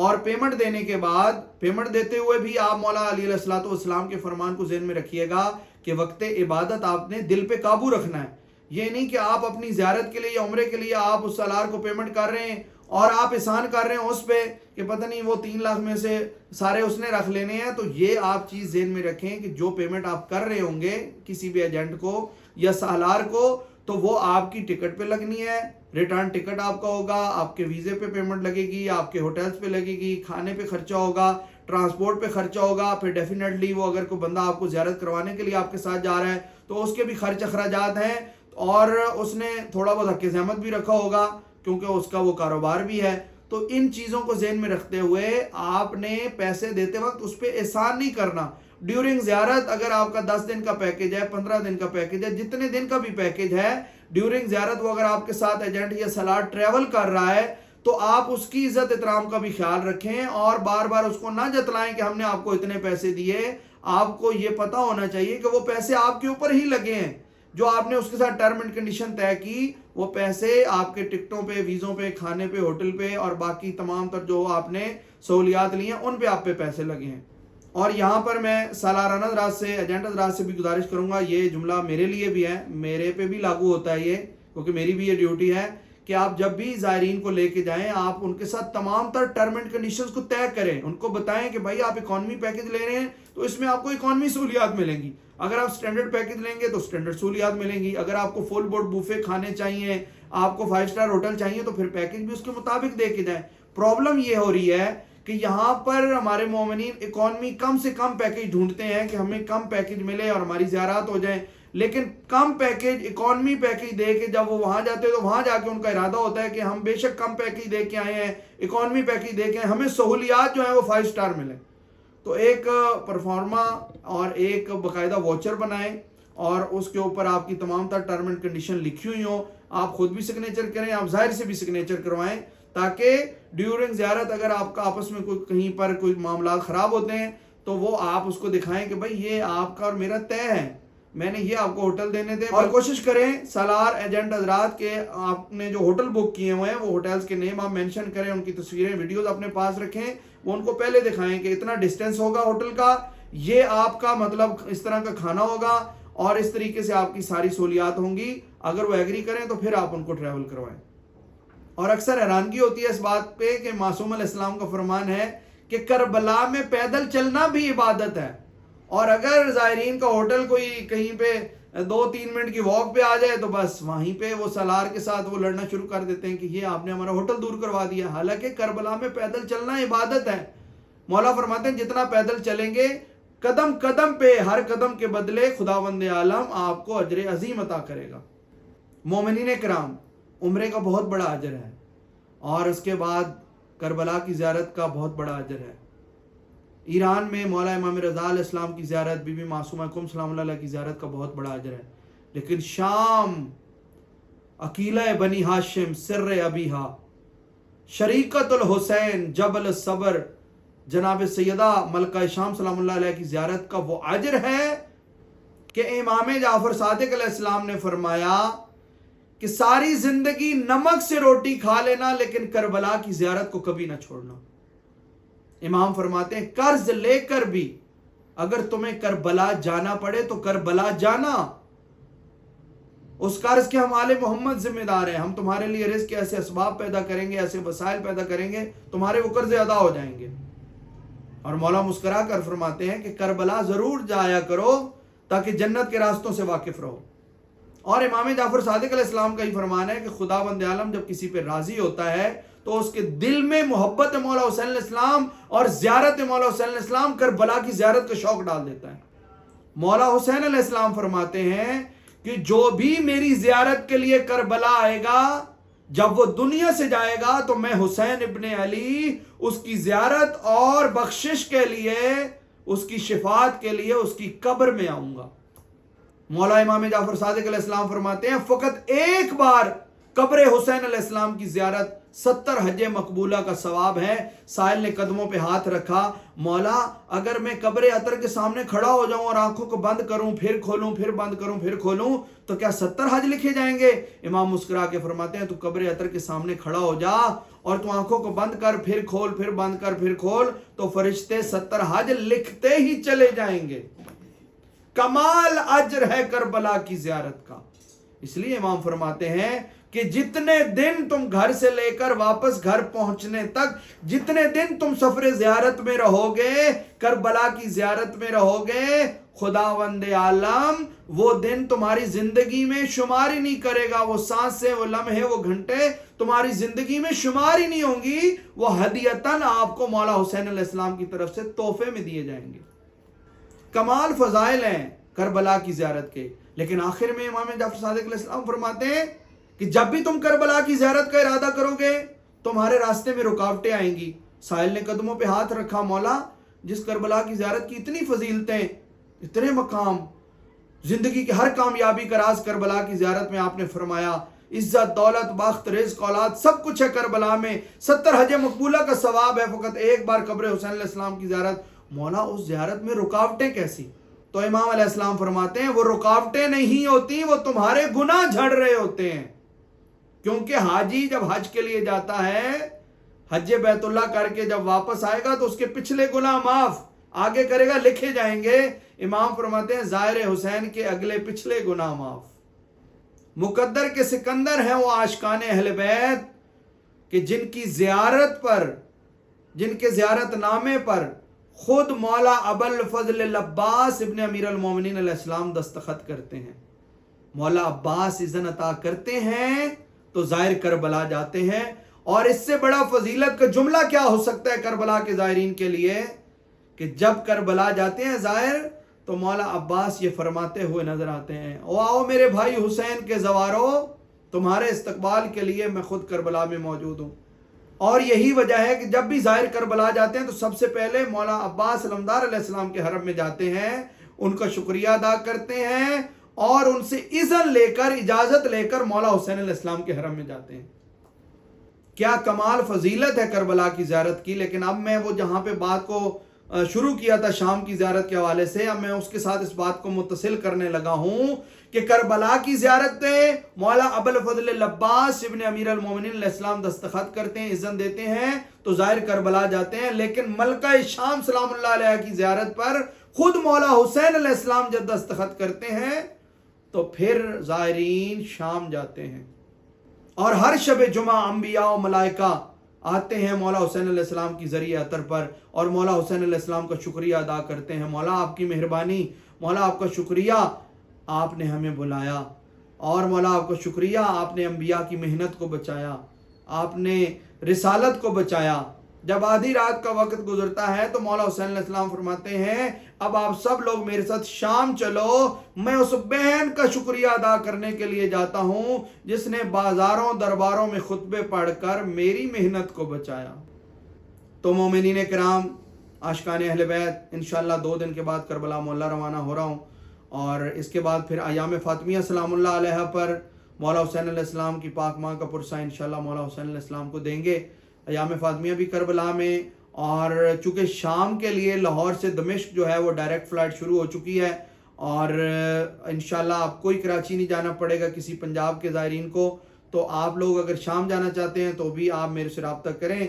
اور پیمنٹ دینے کے بعد، پیمنٹ دیتے ہوئے بھی آپ مولا علی علیہ الصلوۃ والسلام کے فرمان کو ذہن میں رکھیے گا کہ وقت عبادت آپ نے دل پہ قابو رکھنا ہے. یہ نہیں کہ آپ اپنی زیارت کے لیے یا عمرے کے لیے آپ اس سالار کو پیمنٹ کر رہے ہیں اور آپ احسان کر رہے ہیں اس پہ کہ پتہ نہیں وہ 3 لاکھ میں سے سارے اس نے رکھ لینے ہیں. تو یہ آپ چیز ذہن میں رکھیں کہ جو پیمنٹ آپ کر رہے ہوں گے کسی بھی ایجنٹ کو یا سالار کو، تو وہ آپ کی ٹکٹ پہ لگنی ہے، ریٹرن ٹکٹ آپ کا ہوگا، آپ کے ویزے پہ پیمنٹ لگے گی، آپ کے ہوٹلز پہ لگے گی، کھانے پہ خرچہ ہوگا، ٹرانسپورٹ پہ خرچہ ہوگا. پھر ڈیفینیٹلی وہ اگر کوئی بندہ آپ کو زیارت کروانے کے لیے آپ کے ساتھ جا رہا ہے تو اس کے بھی خرچ اخراجات ہیں، اور اس نے تھوڑا بہت حق زحمت بھی رکھا ہوگا کیونکہ اس کا وہ کاروبار بھی ہے. تو ان چیزوں کو ذہن میں رکھتے ہوئے آپ نے پیسے دیتے وقت اس پہ احسان نہیں کرنا. ڈیورنگ زیارت اگر آپ کا 10 دن کا پیکج ہے، 15 دن کا پیکج ہے، جتنے دن کا بھی پیکج ہے، ڈیورنگ زیارت وہ اگر آپ کے ساتھ ایجنٹ یا سالار ٹریول کر رہا ہے تو آپ اس کی عزت احترام کا بھی خیال رکھیں اور بار بار اس کو نہ جتلائیں کہ ہم نے آپ کو اتنے پیسے دیے. آپ کو یہ پتا ہونا چاہیے کہ وہ پیسے آپ کے اوپر ہی لگے ہیں، جو آپ نے اس کے ساتھ ٹرم اینڈ کنڈیشن طے کی، وہ پیسے آپ کے ٹکٹوں پہ، ویزوں پہ، کھانے پہ، ہوٹل پہ اور باقی تمام تر جو آپ نے سہولیات لی ہیں ان پہ آپ پہ پیسے لگے ہیں. اور یہاں پر میں سالارانہ حضرات سے، ایجنٹ حضرات سے بھی گزارش کروں گا، یہ جملہ میرے لیے بھی ہے، میرے پہ بھی لاگو ہوتا ہے یہ، کیونکہ میری بھی یہ ڈیوٹی ہے کہ آپ جب بھی زائرین کو لے کے جائیں آپ ان کے ساتھ تمام تر ٹرم اینڈ کنڈیشنز کو طے کریں. ان کو بتائیں کہ بھائی آپ اکانومی پیکج لے رہے ہیں تو اس میں آپ کو اکانومی سہولیات ملیں گی، اگر آپ سٹینڈرڈ پیکج لیں گے تو سٹینڈرڈ سہولیات ملیں گی، اگر آپ کو فل بورڈ بوفے کھانے چاہیے، آپ کو 5 اسٹار ہوٹل چاہیے تو پھر پیکج بھی اس کے مطابق دے کے جائیں. پرابلم یہ ہو رہی ہے کہ یہاں پر ہمارے مومنین اکانومی کم سے کم پیکج ڈھونڈتے ہیں کہ ہمیں کم پیکج ملے اور ہماری زیارات ہو جائیں، لیکن کم پیکج، اکانومی پیکج دے کے جب وہ وہاں جاتے ہیں تو وہاں جا کے ان کا ارادہ ہوتا ہے کہ ہم بے شک کم پیکج دے کے آئے ہیں، اکانومی پیکج دے کے آئے ہیں، ہمیں سہولیات جو ہیں وہ 5 اسٹار ملیں. تو ایک پرفارما اور ایک باقاعدہ واچر بنائیں اور اس کے اوپر آپ کی تمام تر ٹرم اینڈ کنڈیشن لکھی ہوئی ہوں، آپ خود بھی سگنیچر کریں، آپ ظاہر سے بھی سگنیچر کروائیں تاکہ ڈیورنگ زیارت اگر آپ کا آپس میں کوئی کہیں پر کوئی معاملات خراب ہوتے ہیں تو وہ آپ اس کو دکھائیں کہ بھائی یہ آپ کا اور میرا طے ہے، میں نے یہ آپ کو ہوٹل دینے تھے. اور کوشش کریں سالار ایجنٹ حضرات کے آپ نے جو ہوٹل بک کیے ہوئے ہیں وہ ہوٹلز کے نیم آپ مینشن کریں، ان کی تصویریں، ویڈیوز اپنے پاس رکھیں، وہ ان کو پہلے دکھائیں کہ اتنا ڈسٹینس ہوگا ہوٹل کا، یہ آپ کا مطلب اس طرح کا کھانا ہوگا اور اس طریقے سے آپ کی ساری سہولیات ہوں گی. اگر وہ ایگری کریں تو پھر آپ ان کو ٹریول کروائیں. اور اکثر حیرانگی ہوتی ہے اس بات پہ کہ معصوم علیہ السلام کا فرمان ہے کہ کربلا میں پیدل چلنا بھی عبادت ہے، اور اگر زائرین کا ہوٹل کوئی کہیں پہ 2-3 منٹ کی واک پہ آ جائے تو بس وہیں پہ وہ سالار کے ساتھ وہ لڑنا شروع کر دیتے ہیں کہ یہ آپ نے ہمارا ہوٹل دور کروا دیا، حالانکہ کربلا میں پیدل چلنا عبادت ہے. مولا فرماتے ہیں جتنا پیدل چلیں گے قدم قدم پہ، ہر قدم کے بدلے خداوند عالم آپ کو اجر عظیم عطا کرے گا. مومنین کرام، عمرے کا بہت بڑا اجر ہے اور اس کے بعد کربلا کی زیارت کا بہت بڑا اجر ہے. ایران میں مولا امام رضا علیہ السلام کی زیارت، بی بی معصومہ کم سلام اللہ علیہ کی زیارت کا بہت بڑا اجر ہے. لیکن شام، عقیلہ بنی ہاشم، سر ابیہا، شریکت الحسین، جبل الصبر، جناب سیدہ ملکہ شام سلام اللہ علیہ کی زیارت کا وہ اجر ہے کہ امام جعفر صادق علیہ السلام نے فرمایا کہ ساری زندگی نمک سے روٹی کھا لینا لیکن کربلا کی زیارت کو کبھی نہ چھوڑنا. امام فرماتے ہیں قرض لے کر بھی اگر تمہیں کربلا جانا پڑے تو کربلا جانا، اس قرض کے ہم آل محمد ذمہ دار ہیں، ہم تمہارے لیے رزق کے ایسے اسباب پیدا کریں گے، ایسے وسائل پیدا کریں گے، تمہارے وہ قرض ادا ہو جائیں گے. اور مولا مسکرا کر فرماتے ہیں کہ کربلا ضرور جایا کرو تاکہ جنت کے راستوں سے واقف رہو. اور امام جعفر صادق علیہ السلام کا ہی فرمان ہے کہ خداوند عالم جب کسی پہ راضی ہوتا ہے تو اس کے دل میں محبت مولا حسین علیہ السلام اور زیارت مولا حسین علیہ السلام کربلا کی زیارت کا شوق ڈال دیتا ہے. مولا حسین علیہ السلام فرماتے ہیں کہ جو بھی میری زیارت کے لیے کربلا آئے گا، جب وہ دنیا سے جائے گا تو میں حسین ابن علی اس کی زیارت اور بخشش کے لیے، اس کی شفاعت کے لیے اس کی قبر میں آؤں گا. مولا امام جعفر صادق علیہ السلام فرماتے ہیں فقط ایک بار قبر حسین علیہ السلام کی زیارت 70 حج مقبولہ کا ثواب ہے۔ سائل نے قدموں پہ ہاتھ رکھا، مولا اگر میں قبر اطہر کے سامنے کھڑا ہو جاؤں اور آنکھوں کو بند کروں پھر کھولوں پھر بند کروں پھر کھولوں تو کیا 70 حج لکھے جائیں گے؟ امام مسکرا کے فرماتے ہیں تو قبر اطہر کے سامنے کھڑا ہو جا اور تو آنکھوں کو بند کر پھر کھول پھر بند کر پھر کھول تو فرشتے 70 حج لکھتے ہی چلے جائیں گے۔ کمال اجر ہے کربلا کی زیارت کا۔ اس لیے امام فرماتے ہیں کہ جتنے دن تم گھر سے لے کر واپس گھر پہنچنے تک، جتنے دن تم سفر زیارت میں رہو گے، کربلا کی زیارت میں رہو گے، خداوند عالم وہ دن تمہاری زندگی میں شمار ہی نہیں کرے گا۔ وہ سانسیں، وہ لمحے، وہ گھنٹے تمہاری زندگی میں شمار ہی نہیں ہوں گی، وہ ہدیتاً آپ کو مولا حسین علیہ السلام کی طرف سے تحفے میں دیے جائیں گے۔ کمال فضائل ہیں کربلا کی زیارت کے، لیکن آخر میں امام جعفر صادق علیہ السلام فرماتے ہیں کہ جب بھی تم کربلا کی زیارت کا ارادہ کرو گے تمہارے راستے میں رکاوٹیں آئیں گی۔ سائل نے قدموں پہ ہاتھ رکھا، مولا جس کربلا کی زیارت کی اتنی فضیلتیں، اتنے مقام، زندگی کے ہر کامیابی کا راز کربلا کی زیارت میں آپ نے فرمایا، عزت، دولت، بخت، رزق، اولاد سب کچھ ہے کربلا میں، 70 حج مقبولہ کا ثواب ہے فقط ایک بار قبر حسین علیہ السلام کی زیارت۔ مولا اس زیارت میں رکاوٹیں کیسی؟ تو امام علیہ السلام فرماتے ہیں وہ رکاوٹیں نہیں ہوتی، وہ تمہارے گناہ جھڑ رہے ہوتے ہیں، کیونکہ حاجی جب حج کے لیے جاتا ہے، حج بیت اللہ کر کے جب واپس آئے گا تو اس کے پچھلے گناہ معاف، آگے کرے گا لکھے جائیں گے۔ امام فرماتے ہیں زائر حسین کے اگلے پچھلے گناہ معاف۔ مقدر کے سکندر ہیں وہ عاشقان اہل بیت کہ جن کی زیارت پر، جن کے زیارت نامے پر خود مولا ابوالفضل العباس ابن امیر المومنین علیہ السلام دستخط کرتے ہیں۔ مولا عباس اذن عطا کرتے ہیں تو زائر کربلا جاتے ہیں، اور اس سے بڑا فضیلت کا جملہ کیا ہو سکتا ہے کربلا کے زائرین کے لیے کہ جب کربلا جاتے ہیں زائر تو مولا عباس یہ فرماتے ہوئے نظر آتے ہیں، او آؤ میرے بھائی حسین کے زوارو، تمہارے استقبال کے لیے میں خود کربلا میں موجود ہوں۔ اور یہی وجہ ہے کہ جب بھی زائر کربلا جاتے ہیں تو سب سے پہلے مولا عباس علمدار علیہ السلام کے حرم میں جاتے ہیں، ان کا شکریہ ادا کرتے ہیں اور ان سے اذن لے کر، اجازت لے کر مولا حسین علیہ السلام کے حرم میں جاتے ہیں۔ کیا کمال فضیلت ہے کربلا کی زیارت کی۔ لیکن اب میں وہ جہاں پہ بات کو شروع کیا تھا شام کی زیارت کے حوالے سے، اب میں اس کے ساتھ اس بات کو متصل کرنے لگا ہوں کہ کربلا کی زیارت میں مولا ابوالفضل العباس ابن امیر المومنین علیہ السلام دستخط کرتے ہیں، اذن دیتے ہیں تو ظاہر کربلا جاتے ہیں، لیکن ملکہ شام سلام اللہ علیہ کی زیارت پر خود مولا حسین علیہ السلام جب دستخط کرتے ہیں تو پھر زائرین شام جاتے ہیں، اور ہر شب جمعہ انبیاء و ملائکہ آتے ہیں مولا حسین علیہ السلام کی ذریعہ اطہر پر اور مولا حسین علیہ السلام کا شکریہ ادا کرتے ہیں، مولا آپ کی مہربانی، مولا آپ کا شکریہ آپ نے ہمیں بلایا، اور مولا آپ کا شکریہ آپ نے انبیاء کی محنت کو بچایا، آپ نے رسالت کو بچایا۔ جب آدھی رات کا وقت گزرتا ہے تو مولا حسین علیہ السلام فرماتے ہیں اب آپ سب لوگ میرے ساتھ شام چلو، میں اس بہن کا شکریہ ادا کرنے کے لیے جاتا ہوں جس نے بازاروں درباروں میں خطبے پڑھ کر میری محنت کو بچایا۔ تو مومنین کرام، عاشقان اہل بیت، انشاءاللہ 2 دن کے بعد کربلا معلیٰ روانہ ہو رہا ہوں، اور اس کے بعد پھر ایام فاطمیہ سلام اللہ علیہ پر مولا حسین علیہ السلام کی پاک ماں کا پرسہ انشاءاللہ مولا حسین علیہ السلام کو دیں گے۔ ایام فاطمیہ بھی کربلا میں، اور چونکہ شام کے لیے لاہور سے دمشق جو ہے وہ ڈائریکٹ فلائٹ شروع ہو چکی ہے، اور انشاءاللہ آپ کوئی کراچی نہیں جانا پڑے گا کسی پنجاب کے زائرین کو، تو آپ لوگ اگر شام جانا چاہتے ہیں تو بھی آپ میرے سے رابطہ کریں۔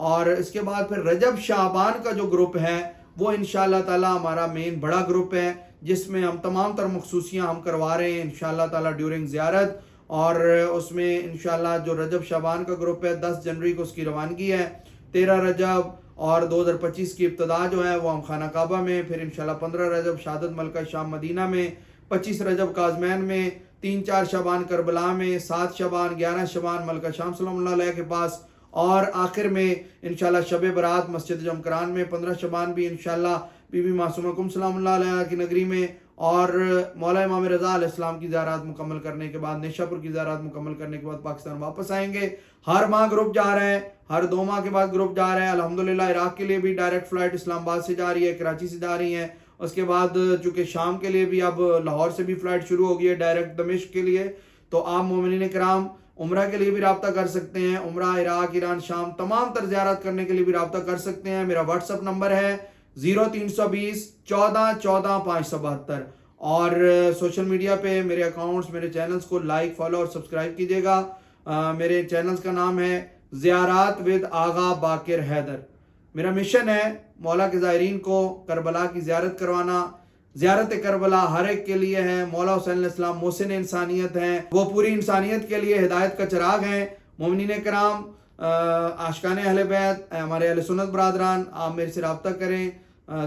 اور اس کے بعد پھر رجب شعبان کا جو گروپ ہے وہ انشاءاللہ تعالی ہمارا مین بڑا گروپ ہے جس میں ہم تمام تر مخصوصیاں ہم کروا رہے ہیں انشاءاللہ تعالی ڈیورنگ زیارت، اور اس میں انشاءاللہ جو رجب شعبان کا گروپ ہے 10 جنوری کو اس کی روانگی ہے، 13 رجب اور 2025 کی ابتدا جو ہے وہ ہم خانہ کعبہ میں، پھر انشاءاللہ 15 رجب شہادت ملکہ شام مدینہ میں، 25 رجب کاظمین میں، 3-4 شعبان کربلا میں، 7 شعبان 11 شعبان ملکہ شام سلام اللہ علیہ کے پاس، اور آخر میں انشاءاللہ شب برات مسجد جمکران میں، 15 شعبان بھی انشاءاللہ بی بی معصومہ کم سلام اللہ علیہ کی نگری میں، اور مولا امام رضا علیہ السلام کی زیارات مکمل کرنے کے بعد، نیشا پور کی زیارات مکمل کرنے کے بعد پاکستان واپس آئیں گے۔ ہر ماہ گروپ جا رہے ہیں، ہر 2 ماہ کے بعد گروپ جا رہے ہیں، الحمدللہ عراق کے لیے بھی ڈائریکٹ فلائٹ اسلام آباد سے جا رہی ہے، کراچی سے جا رہی ہیں، اس کے بعد چونکہ شام کے لیے بھی اب لاہور سے بھی فلائٹ شروع ہو گئی ہے ڈائریکٹ دمشق کے لیے۔ تو آپ مومنین کرام عمرہ کے لیے بھی رابطہ کر سکتے ہیں، عمرہ عراق، ایران، شام تمام تر زیارت کرنے کے لیے بھی رابطہ کر سکتے ہیں۔ میرا واٹس ایپ نمبر ہے 0320 14 14 572، اور سوشل میڈیا پہ میرے اکاؤنٹس، میرے چینلز کو لائک، فالو اور سبسکرائب کیجیے گا۔ میرے چینلز کا نام ہے زیارات ود آغا باقر حیدر۔ میرا مشن ہے مولا کے زائرین کو کربلا کی زیارت کروانا۔ زیارت کربلا ہر ایک کے لیے ہے۔ مولا حسین علیہ السلام محسن انسانیت ہیں، وہ پوری انسانیت کے لیے ہدایت کا چراغ ہیں۔ مومنین کرام، عاشقان اہل بیت، ہمارے اہل سنت برادران، آپ میرے سے رابطہ کریں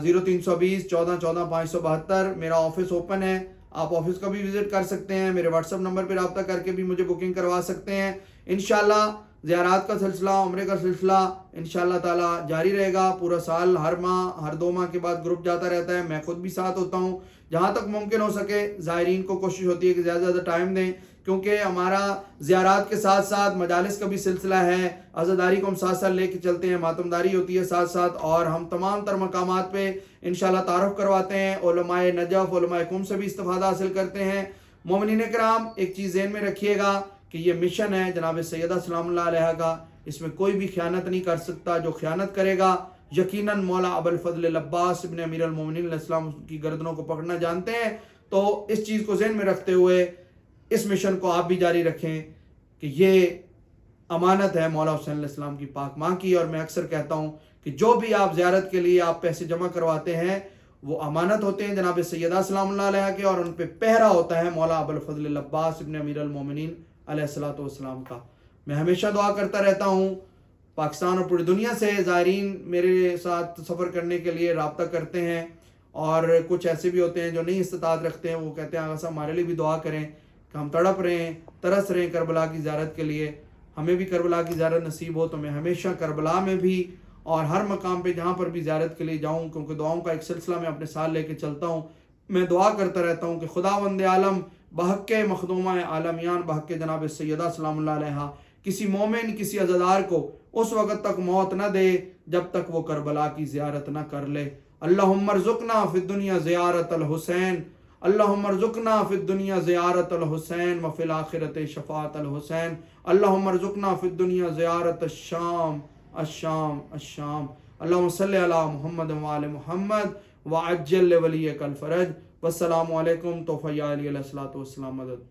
0320 14 14 572۔ میرا آفس اوپن ہے، آپ آفس کا بھی وزٹ کر سکتے ہیں۔ میرے واٹس ایپ نمبر پہ رابطہ کر کے بھی مجھے بکنگ کروا سکتے ہیں۔ انشاءاللہ زیارات کا سلسلہ، عمرے کا سلسلہ انشاءاللہ تعالی جاری رہے گا پورا سال۔ ہر ماہ، ہر 2 ماہ کے بعد گروپ جاتا رہتا ہے، میں خود بھی ساتھ ہوتا ہوں۔ جہاں تک ممکن ہو سکے زائرین کو کوشش ہوتی ہے کہ زیادہ سے زیادہ ٹائم دیں، کیونکہ ہمارا زیارات کے ساتھ ساتھ مجالس کا بھی سلسلہ ہے۔ عزاداری کو ہم ساتھ ساتھ لے کے چلتے ہیں، ماتمداری ہوتی ہے ساتھ ساتھ، اور ہم تمام تر مقامات پہ انشاءاللہ تعارف کرواتے ہیں۔ علماء نجف، علماء قم سے بھی استفادہ حاصل کرتے ہیں۔ مومنین کرام، ایک چیز ذہن میں رکھیے گا کہ یہ مشن ہے جناب سیدہ سلام اللہ علیہ کا، اس میں کوئی بھی خیانت نہیں کر سکتا۔ جو خیانت کرے گا یقیناً مولا ابوالفضل العباس ابن امیر المومنین علیہ السلام کی گردنوں کو پکڑنا جانتے ہیں۔ تو اس چیز کو ذہن میں رکھتے ہوئے اس مشن کو آپ بھی جاری رکھیں کہ یہ امانت ہے مولا حسین علیہ السلام کی پاک ماں کی۔ اور میں اکثر کہتا ہوں کہ جو بھی آپ زیارت کے لیے آپ پیسے جمع کرواتے ہیں وہ امانت ہوتے ہیں جناب سیدہ سلام اللہ علیہ کے، اور ان پہ پہرا ہوتا ہے مولا ابوالفضل العباس ابن امیر المومنین علیہ السلام کا۔ میں ہمیشہ دعا کرتا رہتا ہوں، پاکستان اور پوری دنیا سے زائرین میرے ساتھ سفر کرنے کے لیے رابطہ کرتے ہیں، اور کچھ ایسے بھی ہوتے ہیں جو نہیں استطاعت رکھتے ہیں، وہ کہتے ہیں آغا صاحب ہمارے لیے بھی دعا کریں کہ ہم تڑپ رہے ہیں، ترس رہے ہیں کربلا کی زیارت کے لیے، ہمیں بھی کربلا کی زیارت نصیب ہو۔ تو میں ہمیشہ کربلا میں بھی اور ہر مقام پہ جہاں پر بھی زیارت کے لیے جاؤں، کیونکہ دعاؤں کا ایک سلسلہ میں اپنے ساتھ لے کے چلتا ہوں، میں دعا کرتا رہتا ہوں کہ خداوند عالم بحق مخدومہ عالمیان، بحق جناب سیدہ سلام اللہ علیہ، کسی مومن، کسی عزادار کو اس وقت تک موت نہ دے جب تک وہ کربلا کی زیارت نہ کر لے۔ اللہم ارزقنا فی الدنیا زیارت الحسین، اللہم ارزقنا فی الدنیا زیارت الحسین وفی الآخرت شفاعت الحسین، اللہم ارزقنا فی الدنیا زیارت الشام الشام الشام، اللہم صلی علی محمد وآل محمد وعجل لولیک الفرج۔ والسلام علیکم، توفیع علی علیہ الصلوۃ والسلام مدد۔